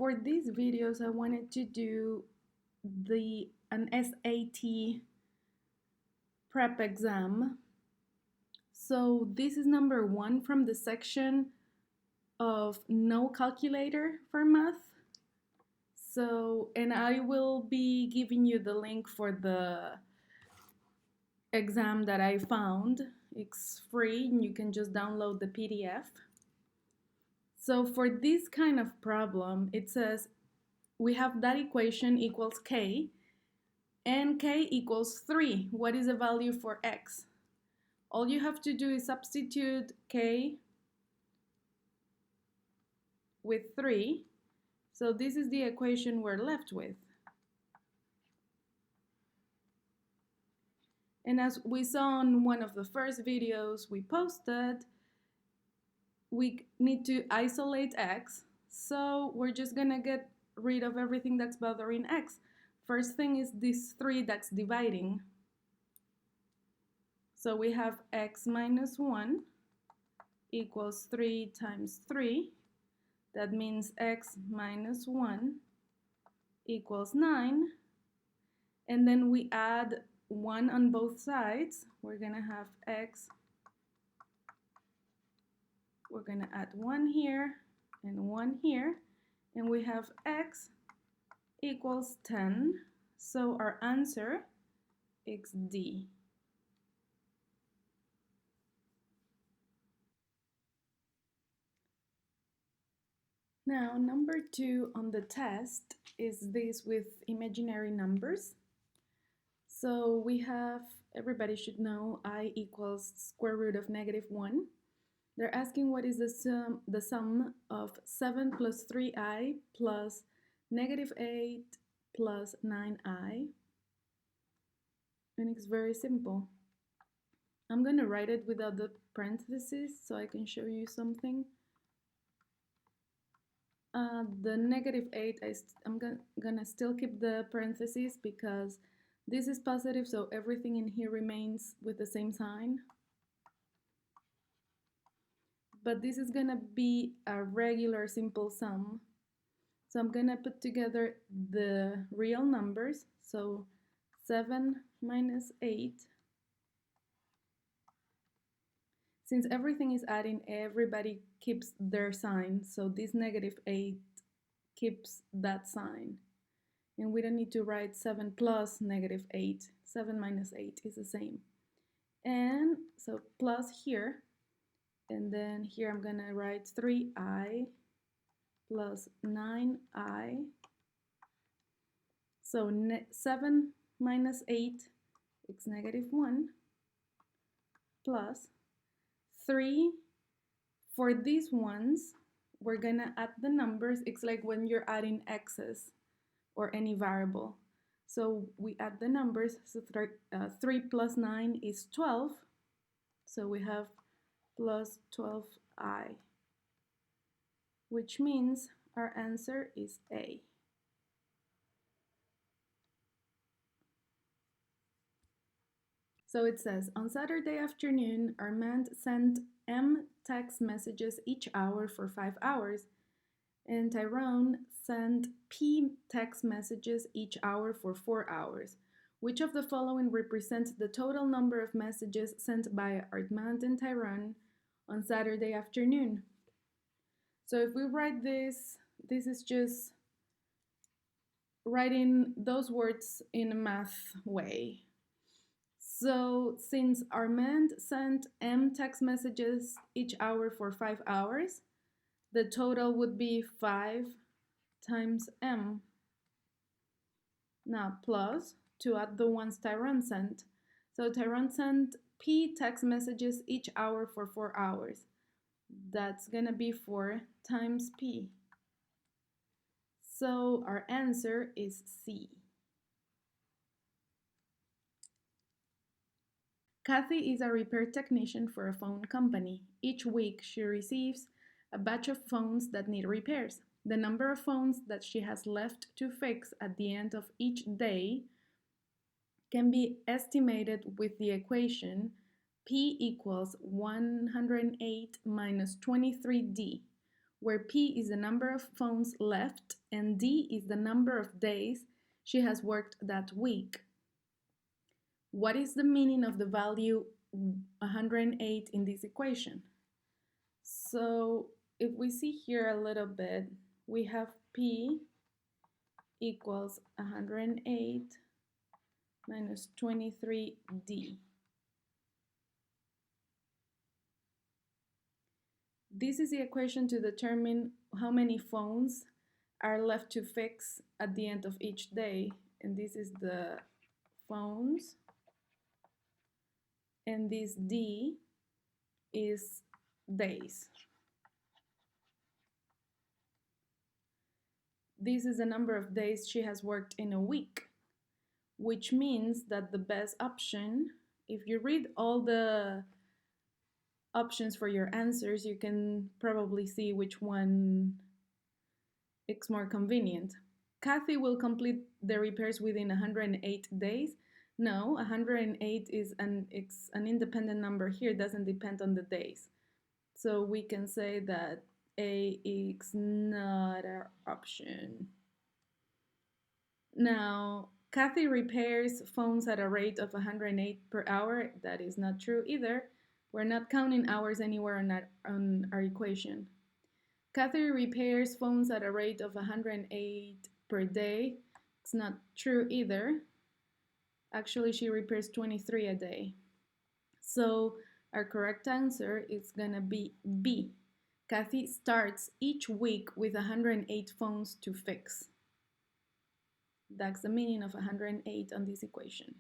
for these videos, I wanted to do an SAT prep exam. So this is number 1 from the section of no calculator for math. So, and I will be giving you the link for the exam that I found. It's free and you can just download the PDF. So for this kind of problem, it says we have that equation equals k, and k equals 3. What is the value for x? All you have to do is substitute k with 3. So this is the equation we're left with. And as we saw in one of the first videos we posted, we need to isolate x. So we're just gonna get rid of everything that's bothering x. First thing is this 3 that's dividing. So we have x minus 1 equals 3 times 3. That means x minus 1 equals 9. And then we add 1 on both sides. We're going to have x. We're going to add 1 here and 1 here. And we have x equals 10. So our answer is D. Now, number 2 on the test is this with imaginary numbers. So we have, everybody should know, I equals square root of -1. They're asking what is the sum of 7 plus 3i plus -8 plus 9i. And it's very simple. I'm going to write it without the parentheses so I can show you something. The -8, I'm gonna still keep the parentheses because this is positive, so everything in here remains with the same sign. But this is gonna be a regular simple sum. So I'm gonna put together the real numbers. So 7 minus 8. Since everything is adding, everybody keeps their sign. So this -8 keeps that sign. And we don't need to write 7 plus -8. 7 minus 8 is the same. And so plus here. And then here I'm going to write 3i plus 9i. So 7 minus 8 is -1 plus 3. For these ones, we're going to add the numbers. It's like when you're adding x's or any variable. So we add the numbers. So 3 plus 9 is 12. So we have plus 12i, which means our answer is A. So it says, on Saturday afternoon, Armand sent M text messages each hour for 5 hours, and Tyrone sent P text messages each hour for 4 hours. Which of the following represents the total number of messages sent by Armand and Tyrone on Saturday afternoon? So if we write this, this is just writing those words in a math way. So since Armand sent M text messages each hour for 5 hours, the total would be 5 times M. Now plus, to add the ones Tyrone sent. So Tyrone sent P text messages each hour for 4 hours. That's gonna be 4 times P. So our answer is C. Kathy is a repair technician for a phone company. Each week she receives a batch of phones that need repairs. The number of phones that she has left to fix at the end of each day can be estimated with the equation P equals 108 minus 23D, where P is the number of phones left and D is the number of days she has worked that week. What is the meaning of the value 108 in this equation? So if we see here a little bit, we have P equals 108 minus 23D. This is the equation to determine how many phones are left to fix at the end of each day. And this is the phones. And this D is days. This is the number of days she has worked in a week, which means that the best option, if you read all the options for your answers, you can probably see which one is more convenient. Kathy will complete the repairs within 108 days. No, 108 is an independent number here, doesn't depend on the days. So we can say that A is not our option. Now, Kathy repairs phones at a rate of 108 per hour. That is not true either. We're not counting hours anywhere on our equation. Kathy repairs phones at a rate of 108 per day. It's not true either. Actually, she repairs 23 a day. So our correct answer is gonna be B. Kathy starts each week with 108 phones to fix. That's the meaning of 108 on this equation.